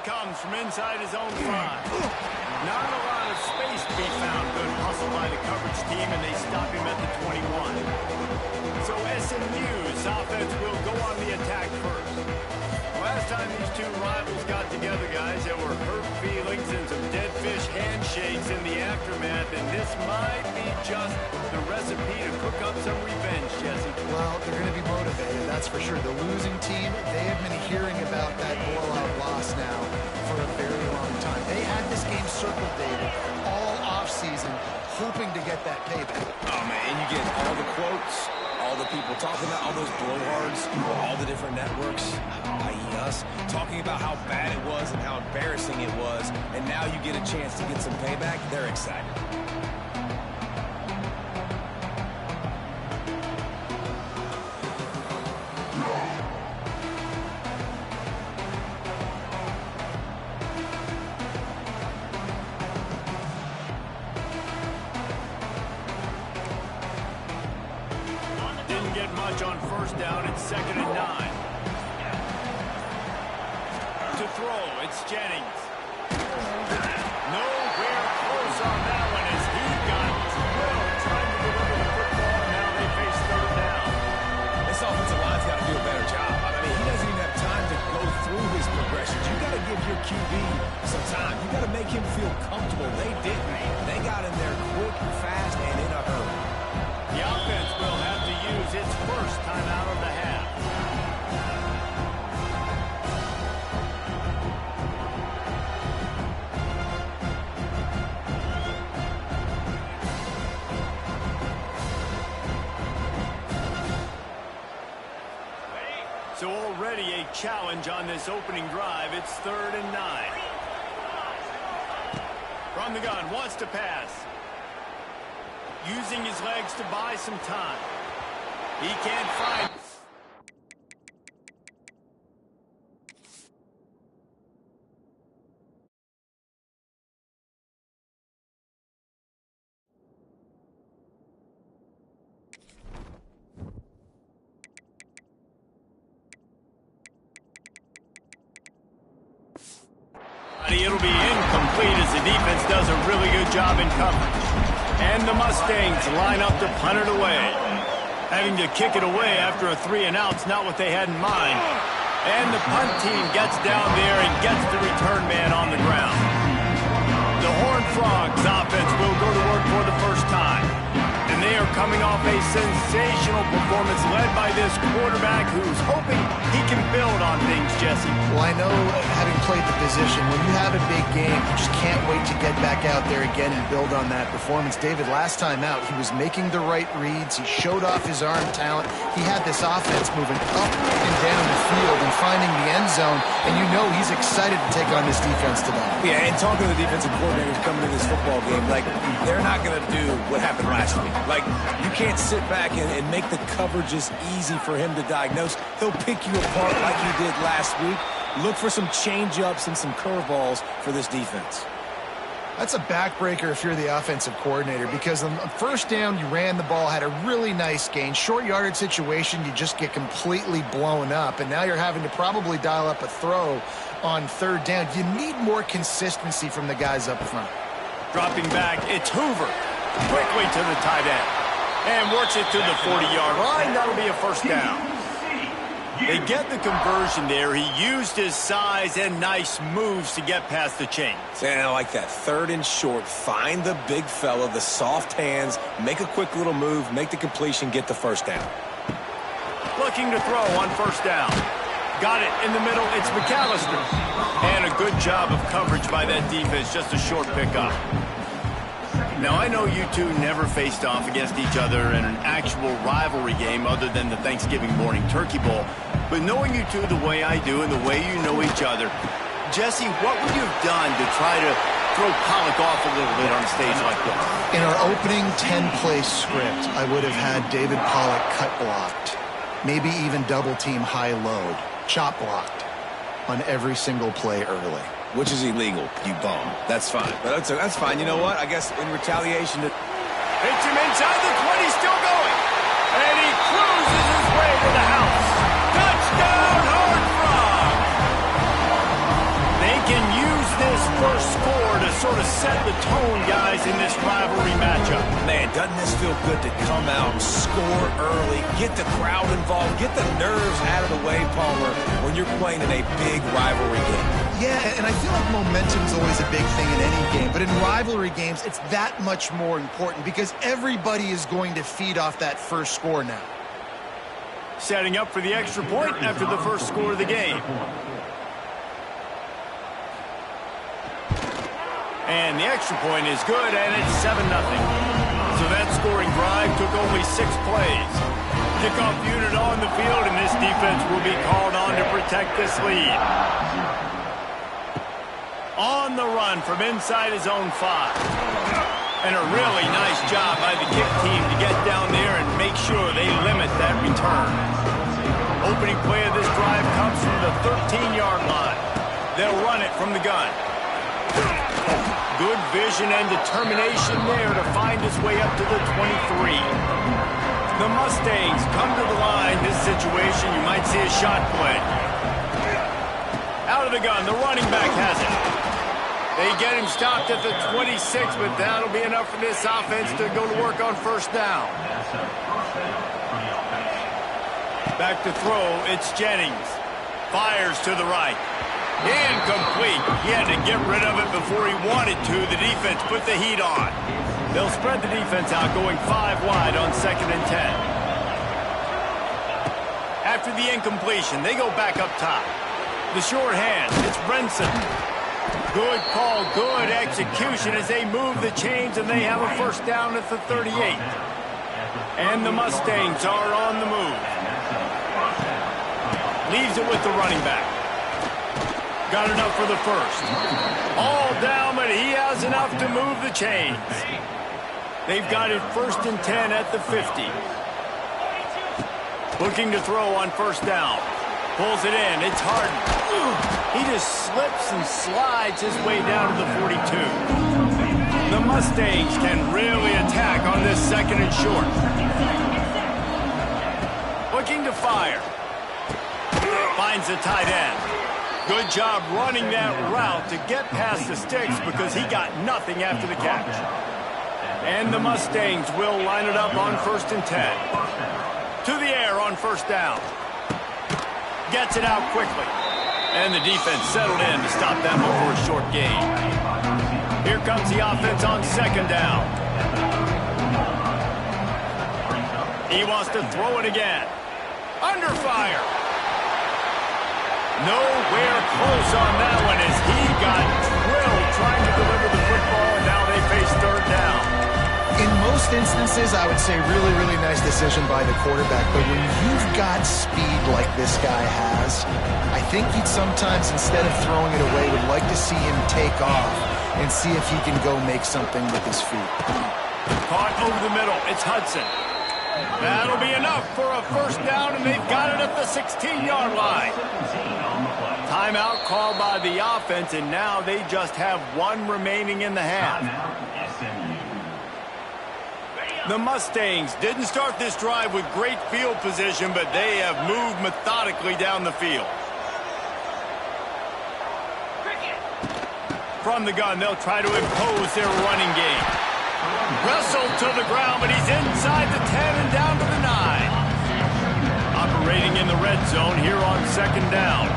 comes from inside his own 5. Not a lot of space to be found. Good hustle by the coverage team, and they stop him at the 21. So SMU's offense will go on the attack first. Last time these two rivals got together, guys, there were hurt feelings and some dead fish handshakes in the aftermath, and this might be just the recipe to cook up some revenge, Jesse. Well, they're going to be motivated, that's for sure. The losing team, they have been hearing about that blowout loss now for a very long time. They had this game circled, David, all offseason, hoping to get that payback. Oh, man, and you get all the quotes, all the people talking about all those blowhards, all the different networks, i.e. us, talking about how bad it was and how embarrassing it was, and now you get a chance to get some payback. They're excited. On first down, it's 2nd and 9. To throw, it's Jennings. Nowhere close on that one as he got drilled trying to deliver the football. Now they face 3rd down. This offensive line's got to do a better job. I mean, he doesn't even have time to go through his progressions. You got to give your QB some time. You got to make him feel comfortable. They didn't. They got in there quick, fast, and in a hurry. The offense will have to use its first timeout of the half. So already a challenge on this opening drive. It's 3rd and 9. From the gun, wants to pass. Using his legs to buy some time. He can't find. It'll be incomplete as the defense does a really good job in coverage. And the Mustangs line up to punt it away. Having to kick it away after a 3-and-out's not what they had in mind. And the punt team gets down there and gets the return man on the ground. The Horned Frogs offense will go to work for the first time. And they are coming off a sensational performance led by this quarterback who's hoping he can build on things, Jesse. Well, I know, having played the position, when you have a big game, you just can't wait to get back out there again and build on that performance. David, last time out, he was making the right reads. He showed off his arm talent. He had this offense moving up and down the field and finding the end zone, and you know he's excited to take on this defense today. Yeah, and talking to the defensive coordinators coming to this football game, like, they're not going to do what happened last week. Like, you can't sit back and make the coverages easy for him to diagnose. He'll pick you apart like he did last week. Look for some change-ups and some curveballs for this defense. That's a backbreaker if you're the offensive coordinator, because on first down, you ran the ball, had a really nice gain. Short yardage situation, you just get completely blown up, and now you're having to probably dial up a throw on 3rd down. You need more consistency from the guys up front. Dropping back, it's Hoover. Quickly to the tight end. And works it to the 40-yard line. That'll be a first down. They get the conversion there. He used his size and nice moves to get past the chains. And I like that. 3rd and short. Find the big fella, the soft hands, make a quick little move, make the completion, get the first down. Looking to throw on first down. Got it in the middle. It's McAllister. And a good job of coverage by that defense. Just a short pickup. Now, I know you two never faced off against each other in an actual rivalry game other than the Thanksgiving morning turkey bowl. But knowing you two the way I do and the way you know each other, Jesse, what would you have done to try to throw Pollock off a little bit on a stage like this? In our opening 10-play script, I would have had David Pollock cut blocked, maybe even double-team high load, chop blocked on every single play early. Which is illegal, you bum. That's fine. But that's fine. You know what? I guess in retaliation to... Hits him inside the 20, still going. And he cruises his way to the house. Touchdown, Horned Frogs! They can first score to sort of set the tone, guys, in this rivalry matchup. Man, doesn't this feel good to come out, score early, get the crowd involved, get the nerves out of the way, Palmer, when you're playing in a big rivalry game. Yeah, and I feel like momentum's always a big thing in any game, but in rivalry games, it's that much more important because everybody is going to feed off that first score now. Setting up for the extra point after the first score of the game. And the extra point is good, and it's 7-0. So that scoring drive took only 6 plays. Kickoff unit on the field, and this defense will be called on to protect this lead. On the run from inside his own 5. And a really nice job by the kick team to get down there and make sure they limit that return. Opening play of this drive comes from the 13-yard line. They'll run it from the gun. Good vision and determination there to find his way up to the 23. The Mustangs come to the line. This situation, you might see a shot play. Out of the gun, the running back has it. They get him stopped at the 26, but that'll be enough for this offense to go to work on first down. Back to throw, it's Jennings. Fires to the right. Incomplete. He had to get rid of it before he wanted to. The defense put the heat on. They'll spread the defense out, going 5 wide on 2nd and 10. After the incompletion, they go back up top. The short hand, it's Brenson. Good call, good execution as they move the chains, and they have a first down at the 38. And the Mustangs are on the move. Leaves it with the running back. Got enough for the first. All down, but he has enough to move the chains. They've got it 1st and 10 at the 50. Looking to throw on first down. Pulls it in. It's Harden. He just slips and slides his way down to the 42. The Mustangs can really attack on this 2nd and short. Looking to fire. Finds the tight end. Good job running that route to get past the sticks because he got nothing after the catch. And the Mustangs will line it up on 1st and 10. To the air on first down. Gets it out quickly. And the defense settled in to stop that before a short gain. Here comes the offense on 2nd down. He wants to throw it again. Under fire. Nowhere close on that one as he got drilled trying to deliver the football, and now they face 3rd down. In most instances, I would say really, really nice decision by the quarterback. But when you've got speed like this guy has, I think he'd sometimes, instead of throwing it away, would like to see him take off and see if he can go make something with his feet. Caught over the middle. It's Hudson. That'll be enough for a first down, and they've got it at the 16-yard line. Timeout called by the offense, and now they just have 1 remaining in the half. The Mustangs didn't start this drive with great field position, but they have moved methodically down the field. From the gun, they'll try to impose their running game. Wrestled to the ground, but he's inside the 10 and down to the 9. Operating in the red zone here on 2nd down.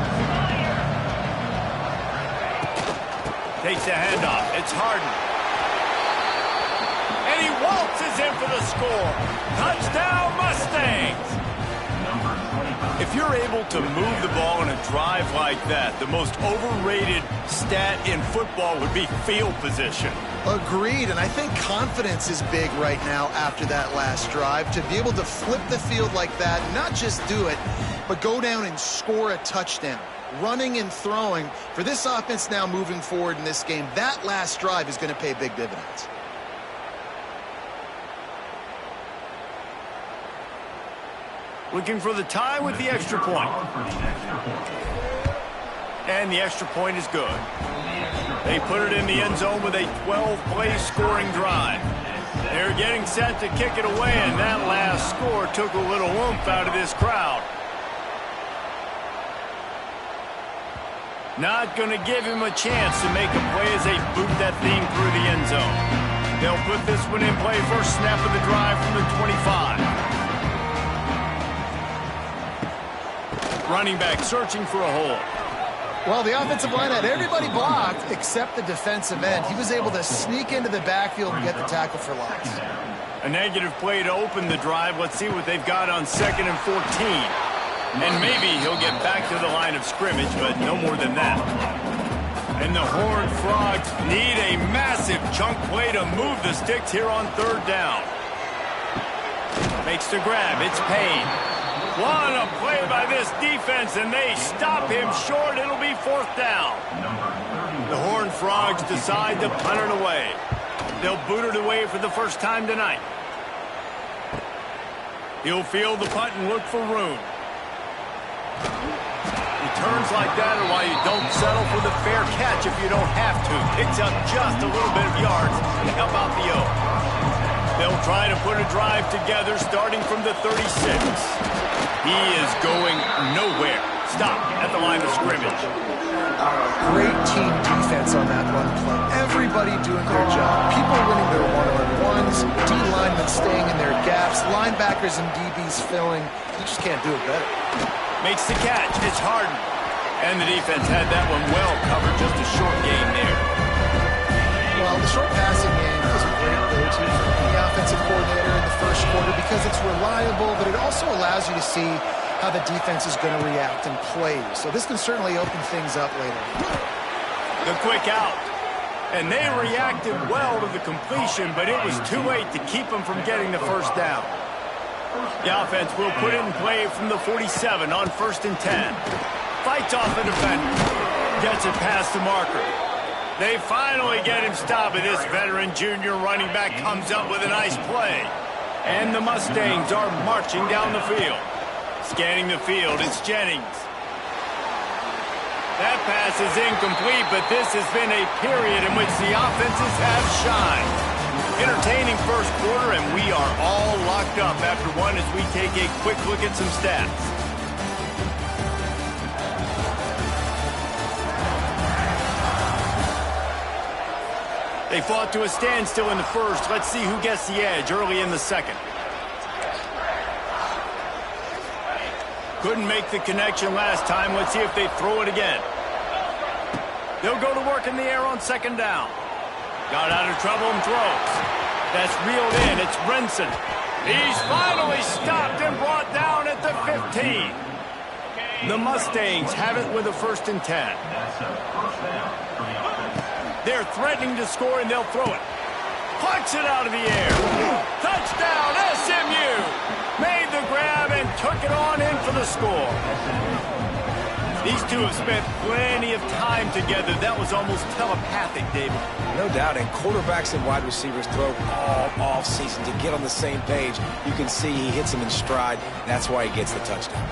Takes the handoff. It's Harden. And he waltzes in for the score. Touchdown, Mustangs! If you're able to move the ball in a drive like that, the most overrated stat in football would be field position. Agreed, and I think confidence is big right now after that last drive. To be able to flip the field like that, not just do it, but go down and score a touchdown. Running and throwing, for this offense now moving forward in this game, that last drive is going to pay big dividends. Looking for the tie with the extra point. And the extra point is good. They put it in the end zone with a 12-play scoring drive. They're getting set to kick it away, and that last score took a little oomph out of this crowd. Not going to give him a chance to make a play as they boot that thing through the end zone. They'll put this one in play first snap of the drive from the 25. Running back searching for a hole. Well, the offensive line had everybody blocked except the defensive end. He was able to sneak into the backfield and get the tackle for loss. A negative play to open the drive. Let's see what they've got on 2nd and 14. And maybe he'll get back to the line of scrimmage, but no more than that. And the Horned Frogs need a massive chunk play to move the sticks here on 3rd down. Makes the grab. It's Payne. What a play by this defense, and they stop him short. It'll be 4th down. The Horned Frogs decide to punt it away. They'll boot it away for the first time tonight. He'll field the punt and look for room. Returns like that are why you don't settle for the fair catch if you don't have to. Picks up just a little bit of yards to help out the O. They'll try to put a drive together starting from the 36. He is going nowhere. Stop at the line of scrimmage. Great team defense on that run play. Everybody doing their job. People winning their one-on-ones. D-linemen staying in their gaps. Linebackers and DBs filling. You just can't do it better. Makes the catch. It's Harden. And the defense had that one well covered. Just a short game there. Well, the short passing game is a great go-to for the offensive coordinator in the first quarter because it's reliable, but it also allows you to see how the defense is going to react and play. So this can certainly open things up later. The quick out. And they reacted well to the completion, but it was too late to keep them from getting the first down. The offense will put it in play from the 47 on 1st and 10. Fights off the defender. Gets it past the marker. They finally get him stopped, and this veteran junior running back comes up with a nice play. And the Mustangs are marching down the field. Scanning the field, it's Jennings. That pass is incomplete, but this has been a period in which the offenses have shined. Entertaining first quarter, and we are all locked up after one as we take a quick look at some stats. They fought to a standstill in the first. Let's see who gets the edge early in the second. Couldn't make the connection last time. Let's see if they throw it again. They'll go to work in the air on 2nd down. Got out of trouble and throws. That's reeled in. It's Brinson. He's finally stopped and brought down at the 15. The Mustangs have it with a 1st and 10. They're threatening to score, and they'll throw it. Punch it out of the air. Touchdown, SMU. Made the grab and took it on in for the score. These two have spent plenty of time together. That was almost telepathic, David. No doubt, and quarterbacks and wide receivers throw all off-season to get on the same page. You can see he hits them in stride. That's why he gets the touchdown.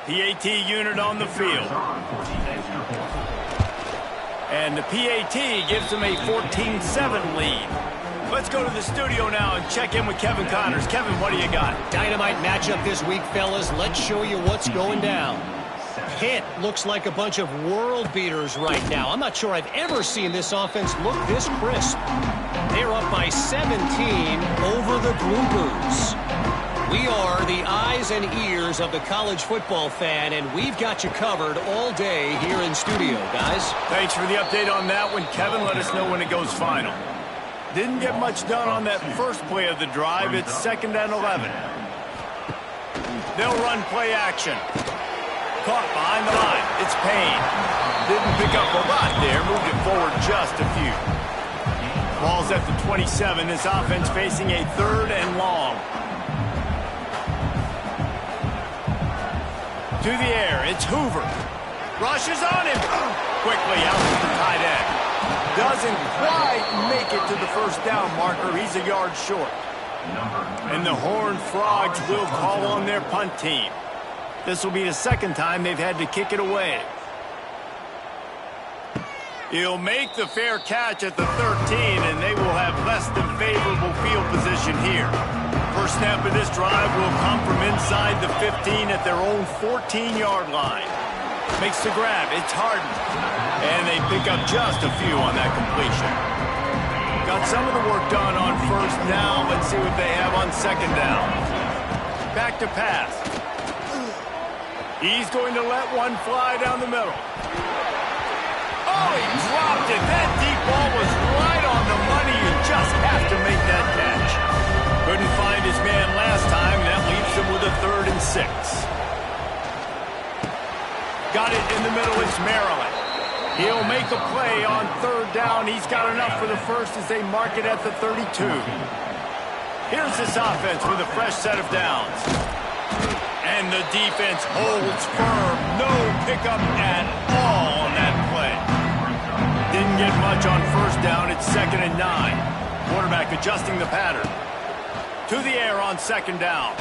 PAT unit on the field. And the PAT gives them a 14-7 lead. Let's go to the studio now and check in with Kevin Connors. Kevin, what do you got? Dynamite matchup this week, fellas. Let's show you what's going down. Pitt looks like a bunch of world beaters right now. I'm not sure I've ever seen this offense look this crisp. They're up by 17 over the Blue Boots. We are the eyes and ears of the college football fan, and we've got you covered all day here in studio, guys. Thanks for the update on that one, Kevin. Let us know when it goes final. Didn't get much done on that first play of the drive. It's 2nd and 11. They'll run play action. Caught behind the line. It's Payne. Didn't pick up a lot there. Moved it forward just a few. Ball's at the 27. This offense facing a 3rd and long. To the air, it's Hoover. Rushes on him. Quickly out to the tight end. Doesn't quite make it to the first down marker. He's a yard short. And the Horned Frogs will call on their punt team. This will be the 2nd time they've had to kick it away. He'll make the fair catch at the 13. and they will have less than favorable field position here. First snap of this drive will come from inside the 15 at their own 14-yard line. Makes the grab. It's Harden. And they pick up just a few on that completion. Got some of the work done on first down. Let's see what they have on second down. Back to pass. He's going to let one fly down the middle. Oh, he dropped it. That deep ball was right on the money. You just have to make that catch. Couldn't find his man last time. That leaves him with a 3rd and 6. Got it in the middle. It's Maryland. He'll make a play on 3rd down. He's got enough for the first as they mark it at the 32. Here's this offense with a fresh set of downs. And the defense holds firm. No pickup at all on that play. Didn't get much on first down. It's 2nd and 9. Quarterback adjusting the pattern. To the air on 2nd down.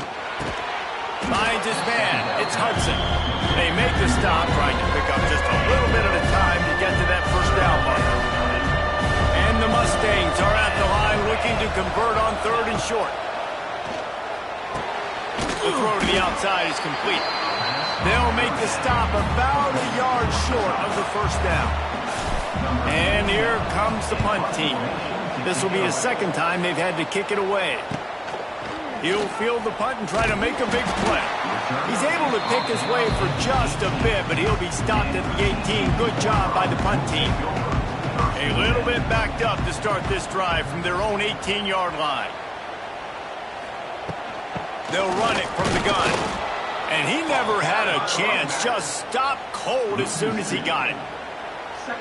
Finds his man. It's Hudson. They make the stop, trying to pick up just a little bit at a time to get to that first down mark. And the Mustangs are at the line looking to convert on 3rd and short. The throw to the outside is complete. They'll make the stop about a yard short of the first down. And here comes the punt team. This will be the 2nd time they've had to kick it away. He'll field the punt and try to make a big play. He's able to pick his way for just a bit, but he'll be stopped at the 18. Good job by the punt team. A little bit backed up to start this drive from their own 18-yard line. They'll run it from the gun. And he never had a chance. Just stopped cold as soon as he got it.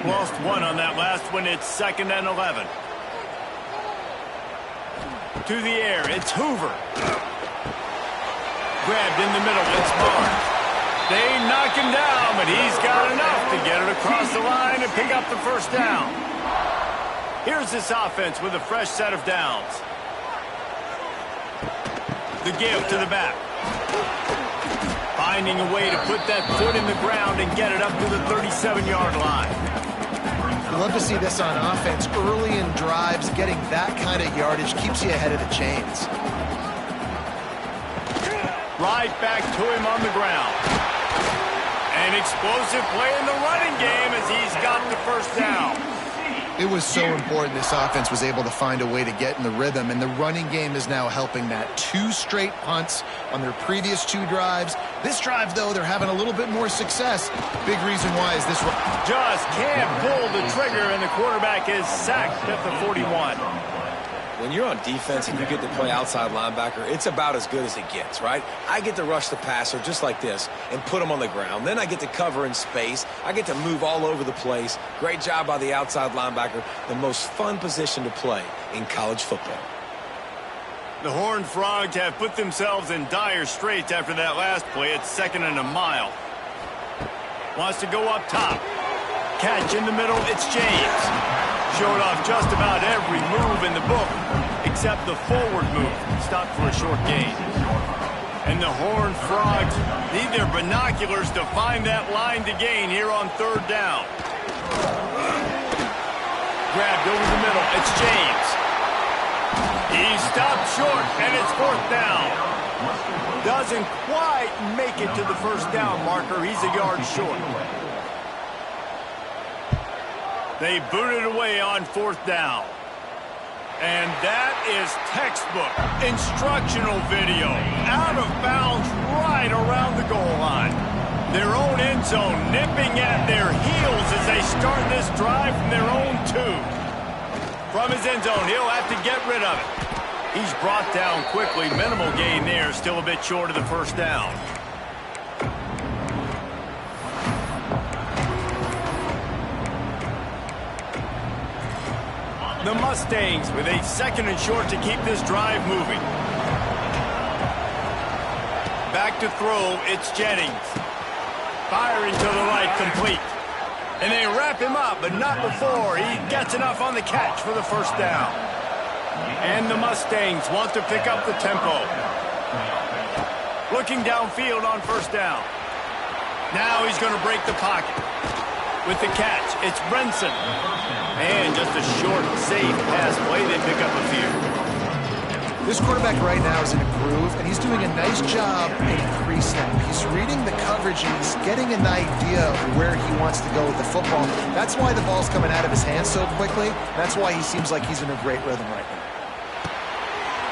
Lost one on that last one. It's 2nd and 11. To the air, it's Hoover. Grabbed in the middle, it's Barnes. They knock him down, but he's got enough to get it across the line and pick up the first down. Here's this offense with a fresh set of downs. The give to the back. Finding a way to put that foot in the ground and get it up to the 37-yard line. You love to see this on offense. Early in drives, getting that kind of yardage keeps you ahead of the chains. Right back to him on the ground. An explosive play in the running game as he's got the first down. It was so important this offense was able to find a way to get in the rhythm, and the running game is now helping that. 2 straight punts on their previous 2 drives. This drive, though, they're having a little bit more success. Big reason why is this one. Just can't pull the trigger, and the quarterback is sacked at the 41. When you're on defense and you get to play outside linebacker, it's about as good as it gets, right? I get to rush the passer just like this and put him on the ground. Then I get to cover in space. I get to move all over the place. Great job by the outside linebacker. The most fun position to play in college football. The Horned Frogs have put themselves in dire straits after that last play. It's 2nd and a mile. Wants to go up top. Catch in the middle. It's James. Showed off just about every move in the book, except the forward move. Stopped for a short gain. And the Horned Frogs need their binoculars to find that line to gain here on 3rd down. Grabbed over the middle. It's James. He stopped short, and it's 4th down. Doesn't quite make it to the first down marker. He's a yard short. They booted away on 4th down. And that is textbook instructional video. Out of bounds right around the goal line. Their own end zone nipping at their heels as they start this drive from their own 2. From his end zone, he'll have to get rid of it. He's brought down quickly. Minimal gain there. Still a bit short of the first down. The Mustangs with a 2nd and short to keep this drive moving. Back to throw, it's Jennings. Firing to the right, complete. And they wrap him up, but not before he gets enough on the catch for the first down. And the Mustangs want to pick up the tempo. Looking downfield on first down. Now he's going to break the pocket. With the catch, it's Brinson. And just a short, safe pass play. They pick up a few. This quarterback right now is in a groove, and he's doing a nice job in pre-snap. He's reading the coverage, and he's getting an idea of where he wants to go with the football. That's why the ball's coming out of his hands so quickly. That's why he seems like he's in a great rhythm right now.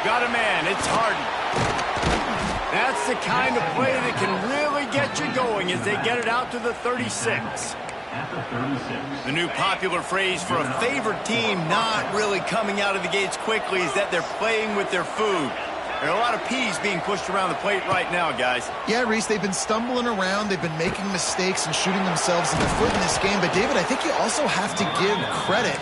Got a man. It's Harden. That's the kind of play that can really get you going as they get it out to the 36. The new popular phrase for a favored team not really coming out of the gates quickly is that they're playing with their food. There are a lot of peas being pushed around the plate right now, guys. Yeah, Reese, they've been stumbling around. They've been making mistakes and shooting themselves in the foot in this game. But, David, I think you also have to give credit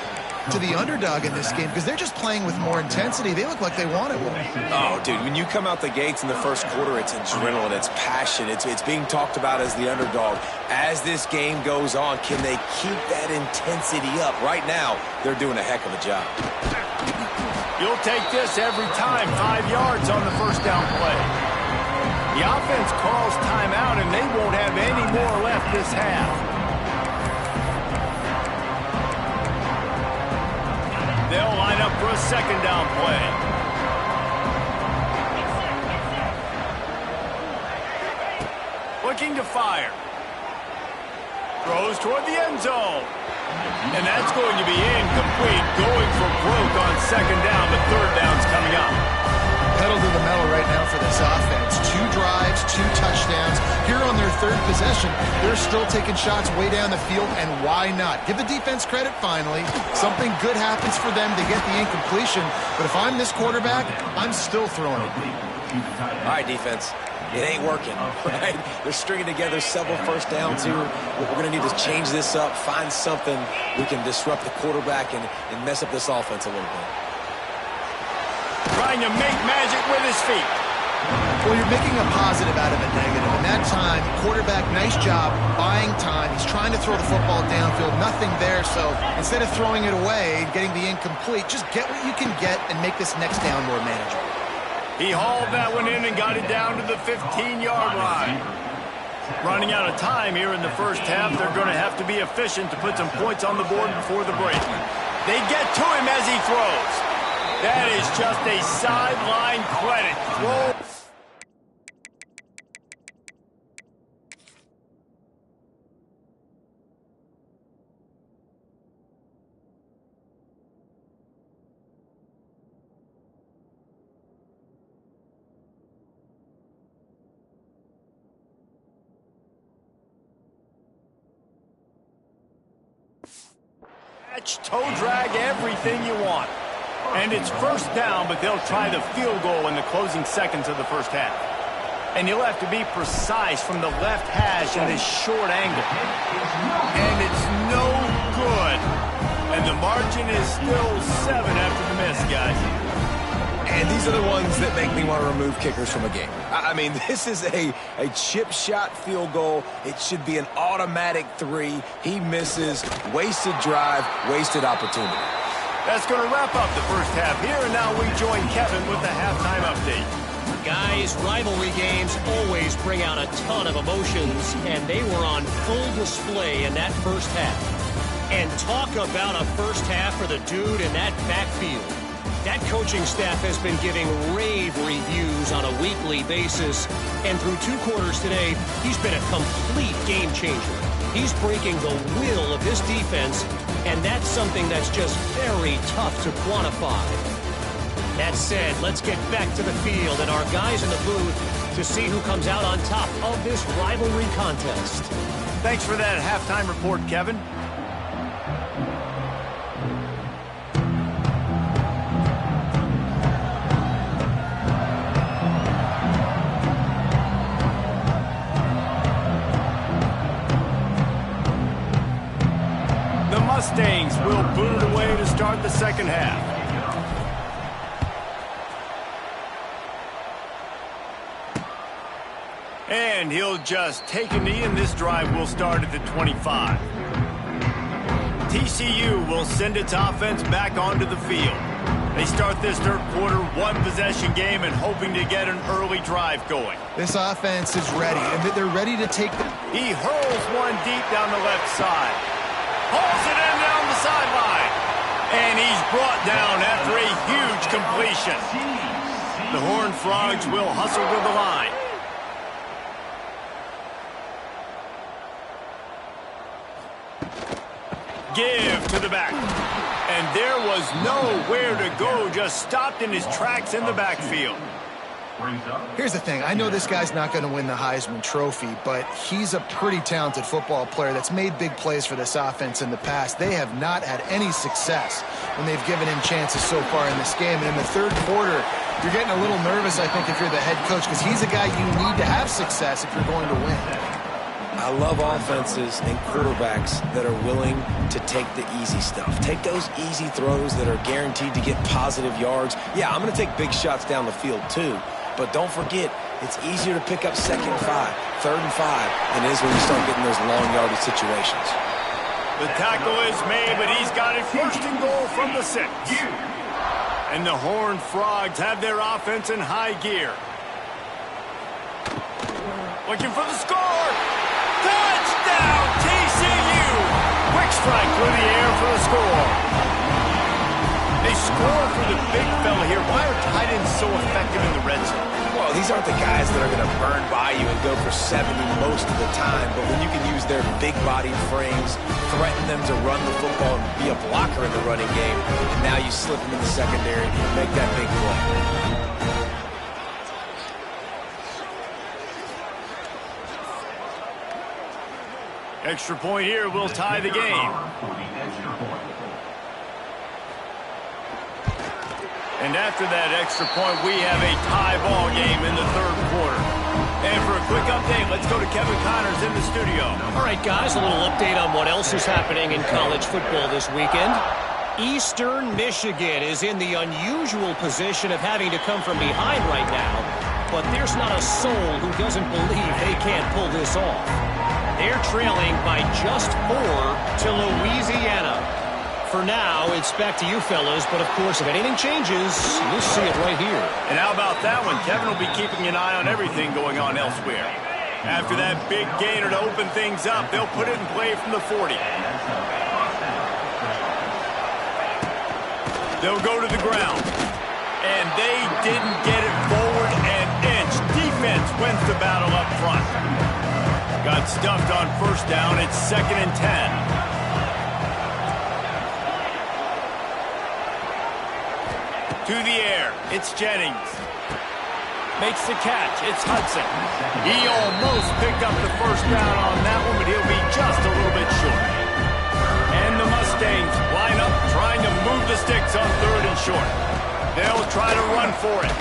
to the underdog in this game because they're just playing with more intensity. They look like they want it more. Oh, dude, when you come out the gates in the first quarter, it's adrenaline, it's passion, it's being talked about as the underdog. As this game goes on, can they keep that intensity up? Right now, they're doing a heck of a job. You'll take this every time. 5 yards on the first down play. The offense calls timeout, and they won't have any more left this half. They'll line up for a second down play. Looking to fire. Throws toward the end zone. And that's going to be incomplete. Going for broke on second down, but third down's coming up. Pedal to the metal right now for this offense. 2 drives, 2 touchdowns. Here on their third possession, they're still taking shots way down the field, and why not? Give the defense credit finally. Something good happens for them to get the incompletion, but if I'm this quarterback, I'm still throwing it. All right, defense. It ain't working, right? They're stringing together several first downs here. We're going to need to change this up, find something we can disrupt the quarterback and mess up this offense a little bit. Trying to make magic with his feet. Well, you're making a positive out of a negative. And that time, quarterback, nice job, buying time. He's trying to throw the football downfield. Nothing there, so instead of throwing it away and getting the incomplete, just get what you can get and make this next down more manageable. He hauled that one in and got it down to the 15-yard line. Running out of time here in the first half. They're going to have to be efficient to put some points on the board before the break. They get to him as he throws. That is just a sideline credit. Throw. Toe drag, everything you want. And it's first down, but they'll try the field goal in the closing seconds of the first half. And you'll have to be precise from the left hash in this short angle. And it's no good. And the margin is still 7 after the miss, guys. And these are the ones that make me want to remove kickers from a game. I mean, this is a chip shot field goal. It should be an automatic 3. He misses. Wasted drive, wasted opportunity. That's going to wrap up the first half here, and now we join Kevin with the halftime update. Guys, rivalry games always bring out a ton of emotions, and they were on full display in that first half. And talk about a first half for the dude in that backfield. That coaching staff has been giving rave reviews on a weekly basis, and through 2 quarters today, he's been a complete game changer. He's breaking the will of this defense, and that's something that's just very tough to quantify. That said, let's get back to the field and our guys in the booth to see who comes out on top of this rivalry contest. Thanks for that halftime report, Kevin. Mustangs will boot it away to start the second half. And he'll just take a knee, and this drive will start at the 25. TCU will send its offense back onto the field. They start this third quarter, 1-possession game, and hoping to get an early drive going. This offense is ready, and they're ready to take the... He hurls one deep down the left side. Hauls it in down the sideline. And he's brought down after a huge completion. The Horned Frogs will hustle to the line. Give to the back. And there was nowhere to go, just stopped in his tracks in the backfield. Here's the thing. I know this guy's not going to win the Heisman Trophy, but he's a pretty talented football player that's made big plays for this offense in the past. They have not had any success when they've given him chances so far in this game. And in the third quarter, you're getting a little nervous, I think, if you're the head coach, because he's a guy you need to have success if you're going to win. I love offenses and quarterbacks that are willing to take the easy stuff. Take those easy throws that are guaranteed to get positive yards. Yeah, I'm going to take big shots down the field too. But don't forget, it's easier to pick up 2nd and 5, 3rd and 5 than it is when you start getting those long yardage situations. The tackle is made, but he's got it 1st and goal from the 6. And the Horned Frogs have their offense in high gear. Looking for the score. Touchdown, TCU! Quick strike through the air for the score. They score for the big fella here. Why are tight ends so effective in the red zone? Well, these aren't the guys that are going to burn by you and go for 70 most of the time, but when you can use their big-bodied frames, threaten them to run the football and be a blocker in the running game, and now you slip them in the secondary and make that big play. Extra point here will tie the game. And after that extra point, we have a tie ball game in the third quarter. And for a quick update, let's go to Kevin Connors in the studio. All right, guys, a little update on what else is happening in college football this weekend. Eastern Michigan is in the unusual position of having to come from behind right now, but there's not a soul who doesn't believe they can't pull this off. They're trailing by just 4 to Louisiana. For now, it's back to you fellas, but of course, if anything changes, you'll see it right here. And how about that one? Kevin will be keeping an eye on everything going on elsewhere. After that big gainer to open things up, they'll put it in play from the 40. They'll go to the ground. And they didn't get it forward an inch. Defense wins the battle up front. Got stuffed on 1st down. It's 2nd and 10. To the air. It's Jennings. Makes the catch. It's Hudson. He almost picked up the 1st down on that one, but he'll be just a little bit short. And the Mustangs line up trying to move the sticks on 3rd and short. They'll try to run for it.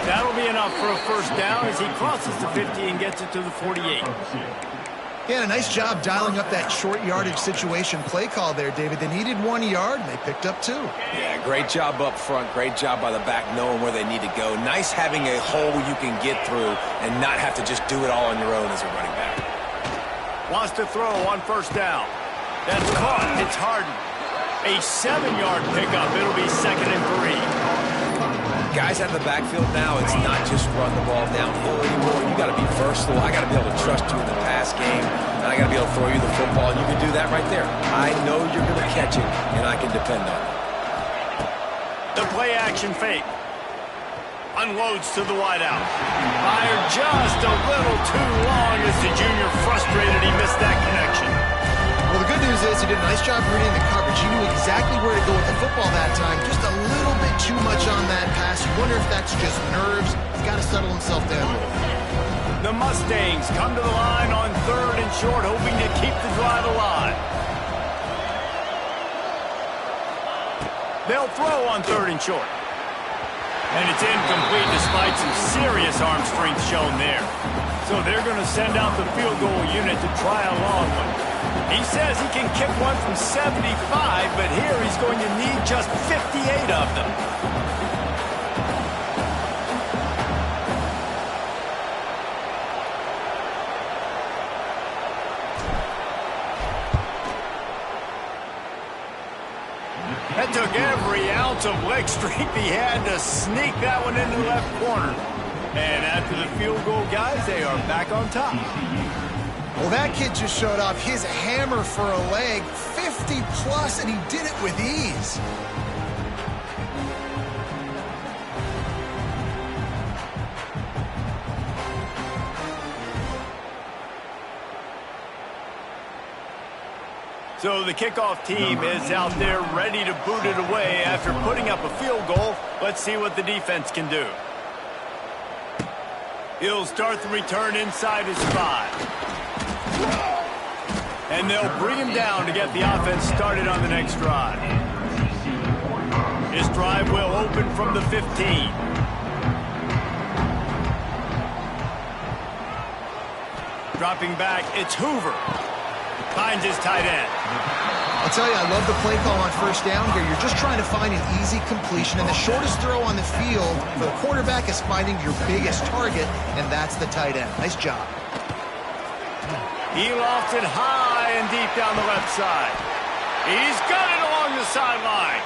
That'll be enough for a 1st down as he crosses the 50 and gets it to the 48. Yeah, a nice job dialing up that short yardage situation play call there, David. They needed 1 yard, and they picked up 2. Yeah, great job up front. Great job by the back knowing where they need to go. Nice having a hole you can get through and not have to just do it all on your own as a running back. Wants to throw on 1st down. That's caught. It's Harden. A 7-yard pickup. It'll be 2nd and 3. Guys out of the backfield now, it's not just run the ball downhill anymore. You got to be versatile. I got to be able to trust you in the pass game, and I got to be able to throw you the football, and you can do that right there. I know you're going to catch it, and I can depend on it. The play action fake. Unloads to the wideout. Fired just a little too long as the junior frustrated he missed that connection. Well, the good news is he did a nice job reading the coverage. He knew exactly where to go with the football that time. Just a little bit too much on that pass. You wonder if that's just nerves. He's got to settle himself down a little. The Mustangs come to the line on 3rd and short, hoping to keep the drive alive. They'll throw on 3rd and short. And it's incomplete despite some serious arm strength shown there. So they're going to send out the field goal unit to try a long one. He says he can kick one from 75, but here he's going to need just 58 of them. That took every ounce of leg strength he had to sneak that one into the left corner. And after the field goal, guys, they are back on top. Well, that kid just showed off his hammer for a leg, 50 plus, and he did it with ease. So the kickoff team is out there ready to boot it away after putting up a field goal. Let's see what the defense can do. He'll start the return inside his 5. And they'll bring him down to get the offense started on the next drive. His drive will open from the 15. Dropping back, it's Hoover. Finds his tight end. I'll tell you, I love the play call on first down here. You're just trying to find an easy completion, and the shortest throw on the field for the quarterback is finding your biggest target, and that's the tight end. Nice job. He lofts it high and deep down the left side. He's got it along the sideline.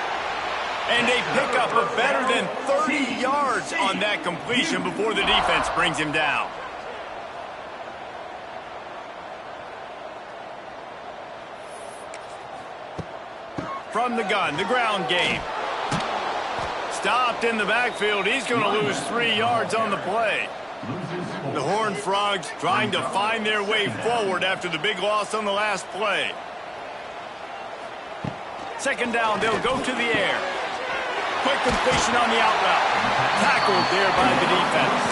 And a pickup of better than 30 yards on that completion before the defense brings him down. From the gun, the ground game. Stopped in the backfield. He's going to lose 3 yards on the play. The Horned Frogs trying to find their way forward after the big loss on the last play. Second down, they'll go to the air. Quick completion on the out route. Tackled there by the defense.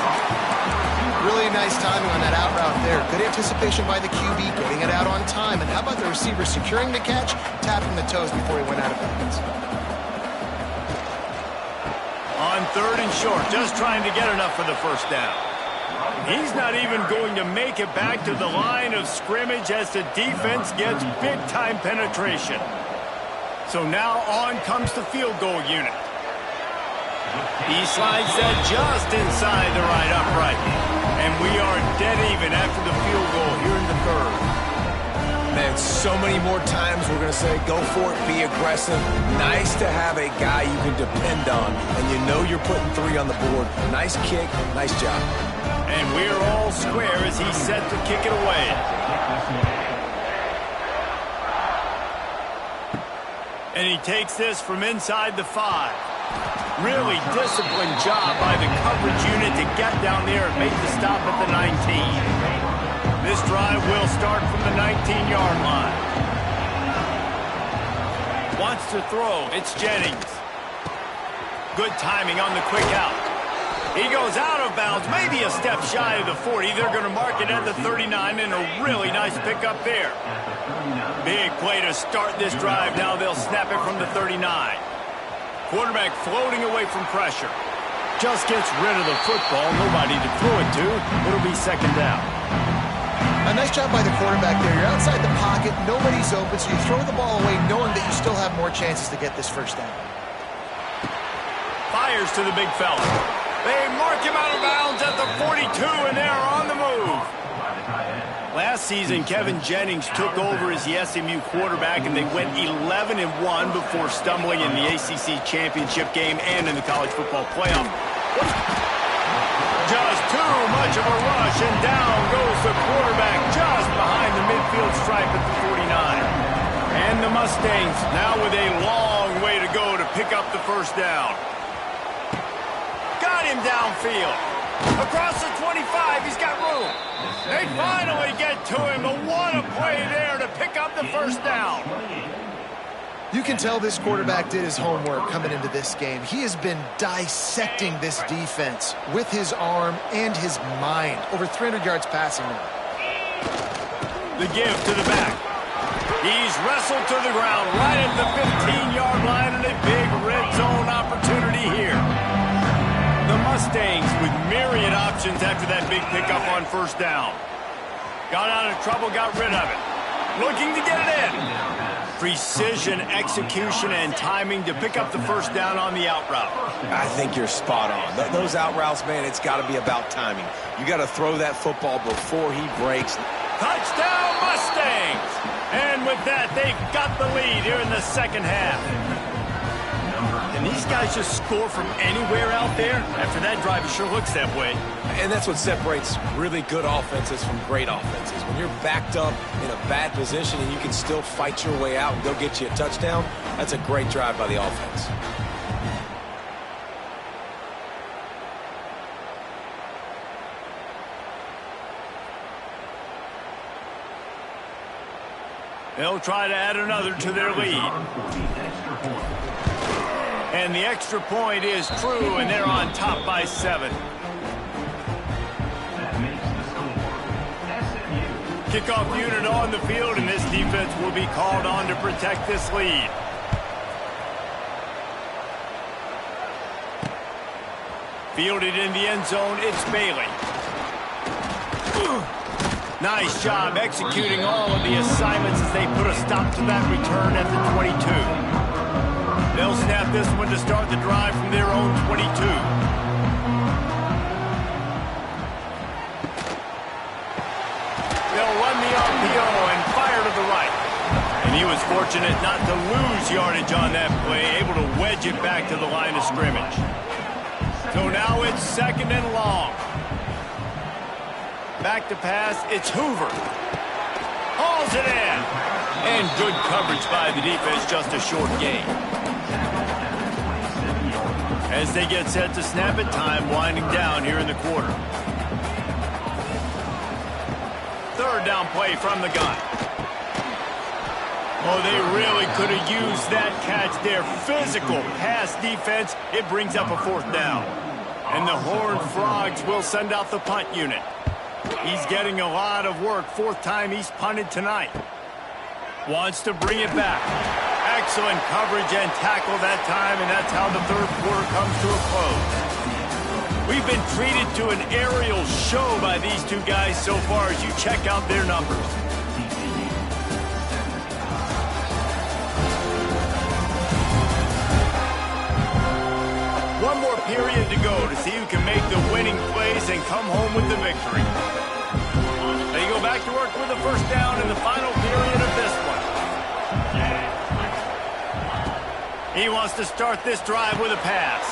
Really nice timing on that out route there. Good anticipation by the QB, getting it out on time. And how about the receiver securing the catch, tapping the toes before he went out of bounds. On 3rd and short, just trying to get enough for the first down. He's not even going to make it back to the line of scrimmage as the defense gets big-time penetration. So now on comes the field goal unit. He slides that just inside the right upright. And we are dead even after the field goal here in the 3rd. Man, so many more times we're going to say, go for it, be aggressive. Nice to have a guy you can depend on, and you know you're putting 3 on the board. Nice kick, nice job. And we're all square as he's set to kick it away. And he takes this from inside the 5. Really disciplined job by the coverage unit to get down there and make the stop at the 19. This drive will start from the 19-yard line. Wants to throw. It's Jennings. Good timing on the quick out. He goes out of bounds, maybe a step shy of the 40. They're going to mark it at the 39, and a really nice pickup there. Big play to start this drive. Now they'll snap it from the 39. Quarterback floating away from pressure. Just gets rid of the football. Nobody to throw it to. It'll be second down. A nice job by the quarterback there. You're outside the pocket. Nobody's open, so you throw the ball away knowing that you still have more chances to get this first down. Fires to the big fella. They mark him out of bounds at the 42, and they're on the move. Last season, Kevin Jennings took over as the SMU quarterback, and they went 11-1 before stumbling in the ACC championship game and in the college football playoff. Just too much of a rush, and down goes the quarterback just behind the midfield stripe at the 49. And the Mustangs now with a long way to go to pick up the first down. Got him downfield. Across the 25, he's got room. They finally get to him, but what a play there to pick up the first down. You can tell this quarterback did his homework coming into this game. He has been dissecting this defense with his arm and his mind. Over 300 yards passing now. The give to the back. He's wrestled to the ground right at the 15-yard line, and a big red zone opportunity here. The Mustangs with myriad options after that big pickup on first down. Got out of trouble, got rid of it. Looking to get it in. Precision, execution, and timing to pick up the first down on the out route. I think you're spot on. Those out routes, man, it's got to be about timing. You got to throw that football before he breaks. Touchdown, Mustangs! And with that, they've got the lead here in the second half. And Can these guys just score from anywhere out there? After that drive, it sure looks that way. And that's what separates really good offenses from great offenses. When you're backed up in a bad position and you can still fight your way out and go get you a touchdown, that's a great drive by the offense. They'll try to add another to their lead. And the extra point is true, and they're on top by 7. Kickoff unit on the field, and this defense will be called on to protect this lead. Fielded in the end zone, it's Bailey. Nice job executing all of the assignments as they put a stop to that return at the 22. They'll snap this one to start the drive from their own 22. They'll run the RPO and fire to the right. And he was fortunate not to lose yardage on that play, able to wedge it back to the line of scrimmage. So now it's 2nd and long. Back to pass, it's Hoover. Hauls it in. And good coverage by the defense, just a short gain. As they get set to snap it, time winding down here in the quarter. 3rd down play from the gun. Oh, they really could have used that catch there. Physical pass defense. It brings up a 4th down. And the Horned Frogs will send out the punt unit. He's getting a lot of work. 4th time he's punted tonight. Wants to bring it back. Excellent coverage and tackle that time, and that's how the 3rd quarter comes to a close. We've been treated to an aerial show by these two guys so far as you check out their numbers. One more period to go to see who can make the winning plays and come home with the victory. They go back to work with the 1st down in the final period of this one. He wants to start this drive with a pass.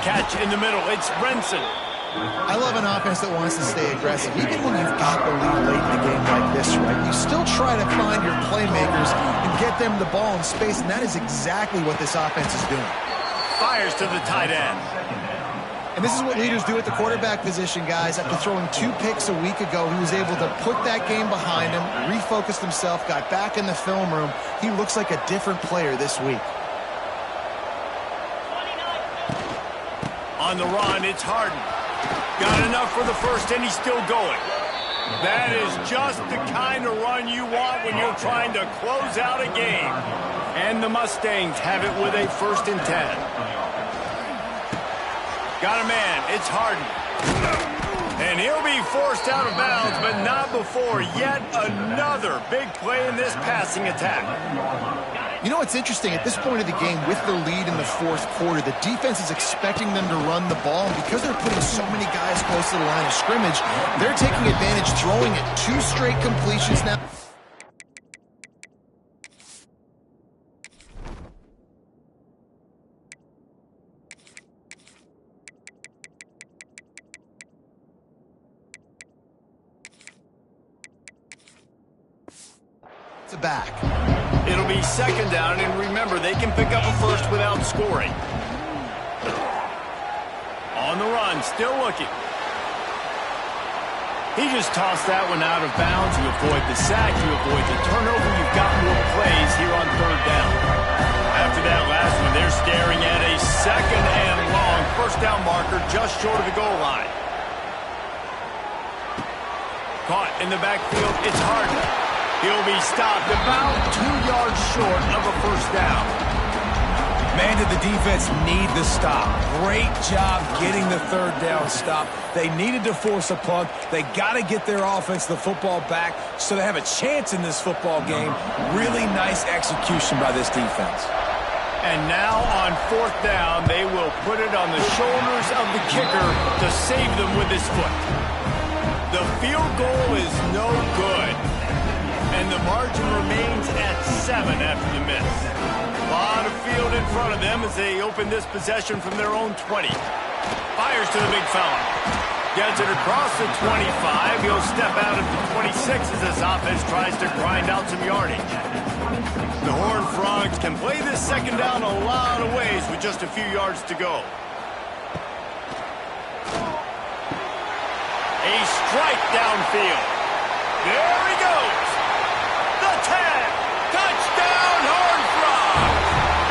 Catch in the middle. It's Brenson. I love an offense that wants to stay aggressive. Even when you've got the lead late in a game like this, right, you still try to find your playmakers and get them the ball in space, and that is exactly what this offense is doing. Fires to the tight end. And this is what leaders do at the quarterback position, guys. After throwing 2 picks a week ago, he was able to put that game behind him, refocused himself, got back in the film room. He looks like a different player this week. On the run, it's Harden. Got enough for the 1st, and he's still going. That is just the kind of run you want when you're trying to close out a game. And the Mustangs have it with a 1st and 10. Got a man, it's Harden. And he'll be forced out of bounds, but not before yet another big play in this passing attack. You know what's interesting? At this point of the game, with the lead in the 4th quarter, the defense is expecting them to run the ball. And because they're putting so many guys close to the line of scrimmage, they're taking advantage, throwing it. 2 straight completions now. Back. It'll be 2nd down, and remember, they can pick up a 1st without scoring. On the run, still looking. He just tossed that one out of bounds. You avoid the sack, you avoid the turnover. You've got more plays here on 3rd down. After that last one, they're staring at a 2nd and long 1st down marker just short of the goal line. Caught in the backfield, it's Harden. He'll be stopped about 2 yards short of a 1st down. Man, did the defense need the stop. Great job getting the 3rd down stop. They needed to force a punt. They got to get their offense the football back so they have a chance in this football game. Really nice execution by this defense. And now on 4th down, they will put it on the shoulders of the kicker to save them with his foot. The field goal is no good. And the margin remains at 7 after the miss. lot of field in front of them as they open this possession from their own 20. Fires to the big fella. Gets it across the 25. He'll step out at the 26 as this offense tries to grind out some yardage. The Horned Frogs can play this second down a lot of ways with just a few yards to go. A strike downfield. There he goes. The tag. Touchdown, Horned Frogs.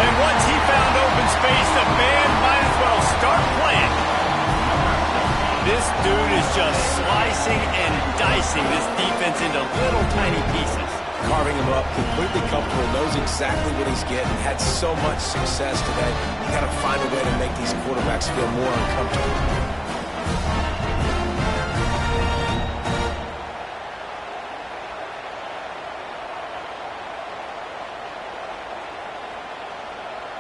And once he found open space, the band might as well start playing. This dude is just slicing and dicing this defense into little tiny pieces. Carving him up, completely comfortable, knows exactly what he's getting, had so much success today. You got to find a way to make these quarterbacks feel more uncomfortable.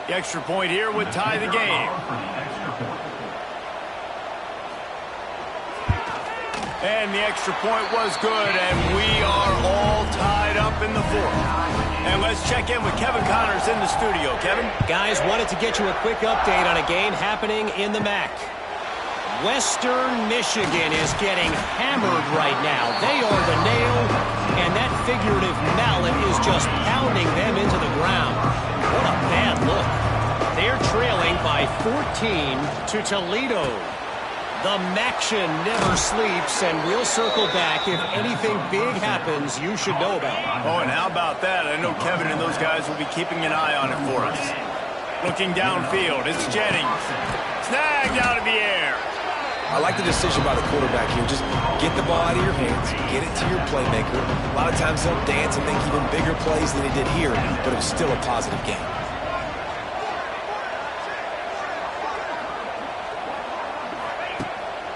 The extra point here would tie the game. And the extra point was good, and we are all tied up in the fourth. And let's check in with Kevin Connors in the studio. Kevin? Guys, wanted to get you a quick update on a game happening in the MAC. Western Michigan is getting hammered right now. They are the nail, and that figurative mallet is just pounding them into the ground. What a bad look. They're trailing by 14 to Toledo. The Maction never sleeps, and we'll circle back if anything big happens you should know about. Oh, and how about that? I know Kevin and those guys will be keeping an eye on it for us. Looking downfield, it's Jennings. Snagged out of the air. I like the decision by the quarterback here. Just get the ball out of your hands, get it to your playmaker. A lot of times they'll dance and make even bigger plays than he did here, but it was still a positive game.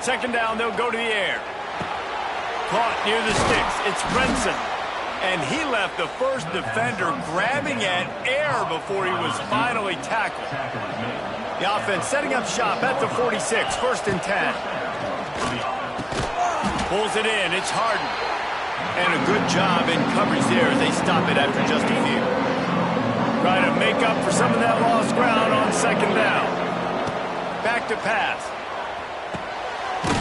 Second down, they'll go to the air. Caught near the sticks. It's Brenson. And he left the first defender grabbing at air before he was finally tackled. The offense setting up shop at the 46, first and 10. Pulls it in, it's Harden. And a good job in coverage there as they stop it after just a few. Try to make up for some of that lost ground on second down. Back to pass.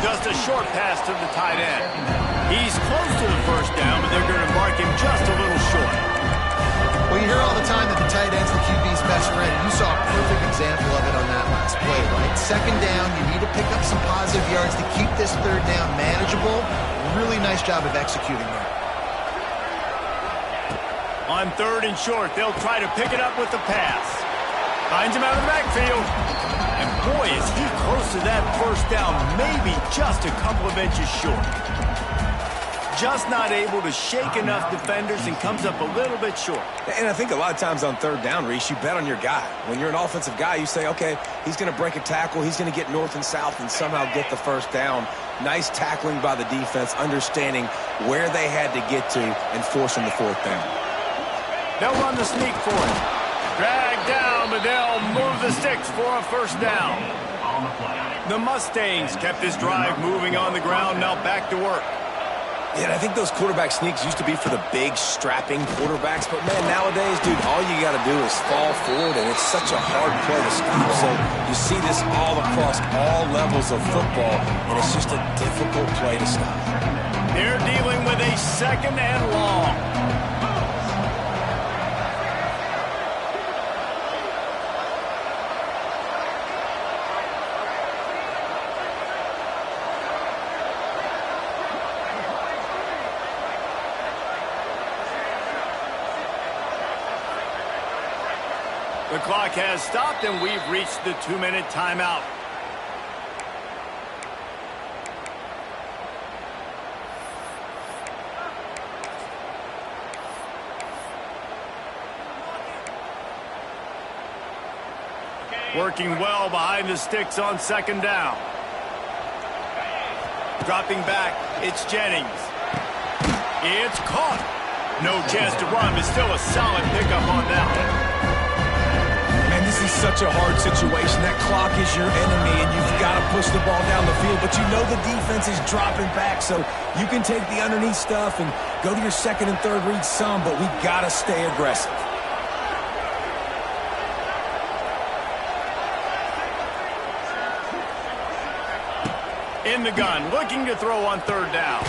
Just a short pass to the tight end. He's close to the first down, but they're going to mark him just a little short. Well, you hear all the time that the tight end's the QB's best friend. You saw a perfect example of it on that last play, right? Second down, you need to pick up some positive yards to keep this third down manageable. Really nice job of executing there. On third and short, they'll try to pick it up with the pass. Finds him out of the backfield. And boy, is he close to that first down, maybe just a couple of inches short. Just not able to shake enough defenders and comes up a little bit short. And I think a lot of times on third down, Reese, you bet on your guy. When you're an offensive guy, you say, okay, he's going to break a tackle, he's going to get north and south and somehow get the first down. Nice tackling by the defense, understanding where they had to get to and forcing the fourth down. They'll run the sneak for it. Dragged down, but they'll move the sticks for a first down. The Mustangs kept this drive moving on the ground, now back to work. Yeah, and I think those quarterback sneaks used to be for the big, strapping quarterbacks. But, man, nowadays, dude, all you got to do is fall forward, and it's such a hard play to stop. So you see this all across all levels of football, and it's just a difficult play to stop. They're dealing with a second and long. The clock has stopped, and we've reached the 2-minute timeout. Working well behind the sticks on second down. Dropping back, it's Jennings. It's caught. No chance to run, but still a solid pickup on that one. This is such a hard situation. That clock is your enemy, and you've got to push the ball down the field. But you know the defense is dropping back, so you can take the underneath stuff and go to your second and third read some, but we've got to stay aggressive. In the gun, looking to throw on third down.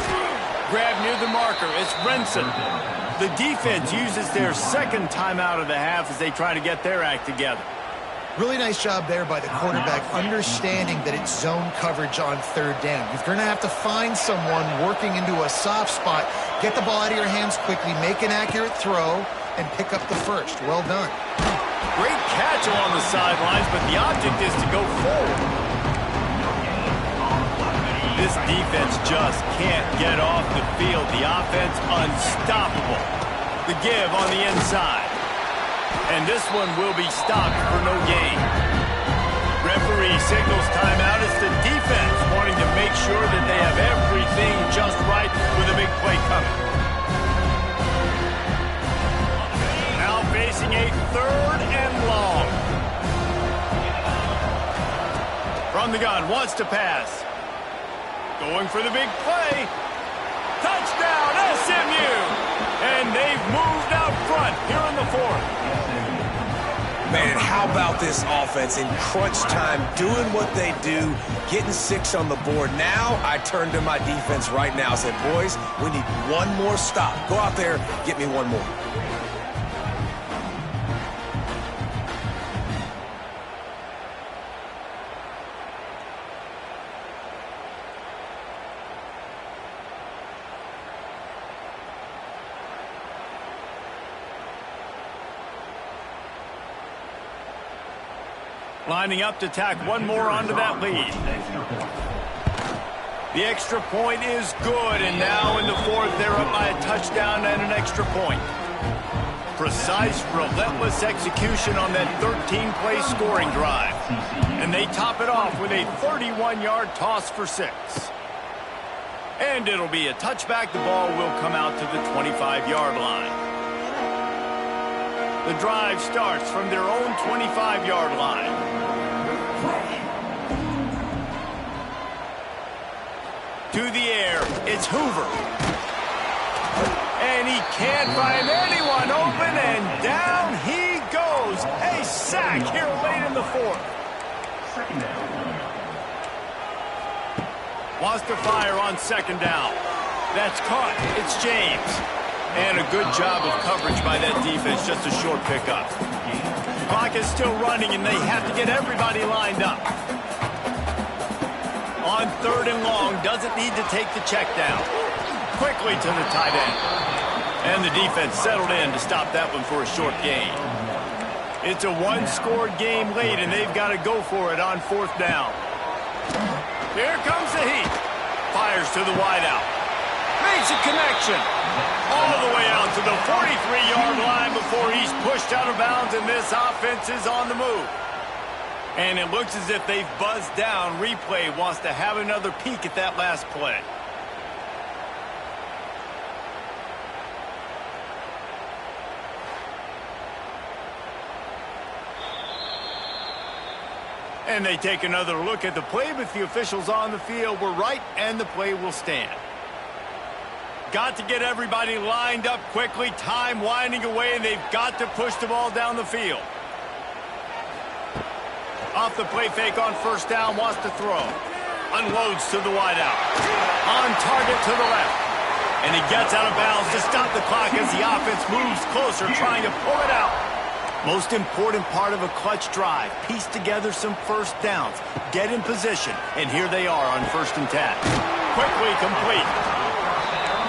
Grab near the marker, it's Renson. The defense uses their second timeout of the half as they try to get their act together. Really nice job there by the quarterback, understanding that it's zone coverage on third down. You're going to have to find someone working into a soft spot, get the ball out of your hands quickly, make an accurate throw, and pick up the first. Well done. Great catch along the sidelines, but the object is to go forward. This defense just can't get off the field. The offense unstoppable. The give on the inside. And this one will be stopped for no gain. Referee signals timeout. It's the defense wanting to make sure that they have everything just right with a big play coming. Now facing a third and long. From the gun, wants to pass. Going for the big play. Touchdown, SMU! And they've moved out front here in the fourth. Man, how about this offense in crunch time, doing what they do, getting 6 on the board. Now I turn to my defense right now and said, boys, we need one more stop. Go out there, get me one more. Lining up to tack one more onto that lead. The extra point is good, and now in the fourth, they're up by a touchdown and an extra point. Precise, relentless execution on that 13-play scoring drive. And they top it off with a 31-yard toss for 6. And it'll be a touchback. The ball will come out to the 25-yard line. The drive starts from their own 25-yard line. To the air, it's Hoover. And he can't find anyone open, and down he goes. A sack here late in the fourth. Wants to fire on second down. That's caught. It's James. And a good job of coverage by that defense, just a short pickup. Clock is still running, and they have to get everybody lined up. On third and long, doesn't need to take the check down. Quickly to the tight end. And the defense settled in to stop that one for a short gain. It's a one-score game late, and they've got to go for it on fourth down. Here comes the heat. Fires to the wideout. Makes a connection. All the way out to the 43-yard line before he's pushed out of bounds, and this offense is on the move. And it looks as if they've buzzed down. Replay wants to have another peek at that last play. And they take another look at the play, but the officials on the field were right, and the play will stand. Got to get everybody lined up quickly. Time winding away, and they've got to push the ball down the field. Off the play fake on first down, wants to throw. Unloads to the wideout. On target to the left. And he gets out of bounds to stop the clock as the offense moves closer, trying to pull it out. Most important part of a clutch drive. Piece together some first downs. Get in position. And here they are on 1st and 10. Quickly complete.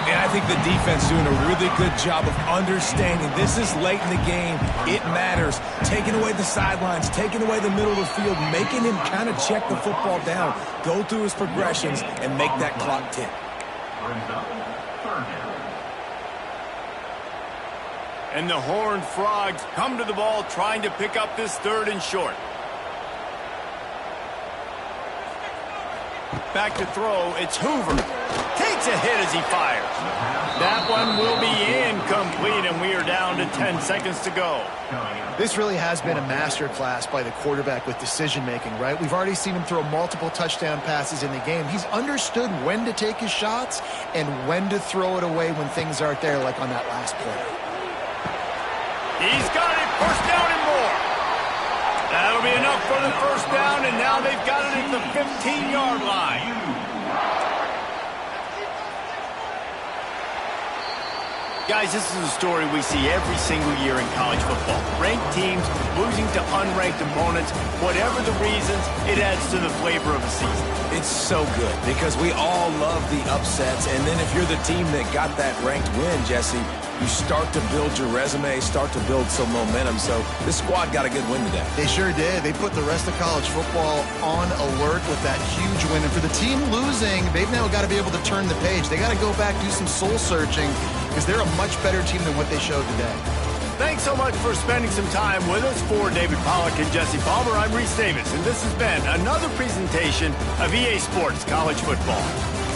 And I think the defense doing a really good job of understanding this is late in the game. It matters. Taking away the sidelines, taking away the middle of the field, making him kind of check the football down, go through his progressions, and make that clock tick. And the Horned Frogs come to the ball trying to pick up this third and short. Back to throw, it's Hoover. Takes a hit as he fires. That one will be incomplete, and we are down to 10 seconds to go. This really has been a masterclass by the quarterback with decision-making, right? We've already seen him throw multiple touchdown passes in the game. He's understood when to take his shots and when to throw it away when things aren't there, like on that last play. He's got it, first down and more. That'll be enough for the first down, and now they've got it at the 15-yard line. Guys, this is a story we see every single year in college football. Ranked teams losing to unranked opponents. Whatever the reasons, it adds to the flavor of a season. It's so good because we all love the upsets. And then if you're the team that got that ranked win, Jesse, you start to build your resume, start to build some momentum. So this squad got a good win today. They sure did. They put the rest of college football on alert with that huge win. And for the team losing, they've now got to be able to turn the page. They got to go back, do some soul searching, because they're a much better team than what they showed today. Thanks so much for spending some time with us. For David Pollack and Jesse Palmer, I'm Reese Davis, and this has been another presentation of EA Sports College Football.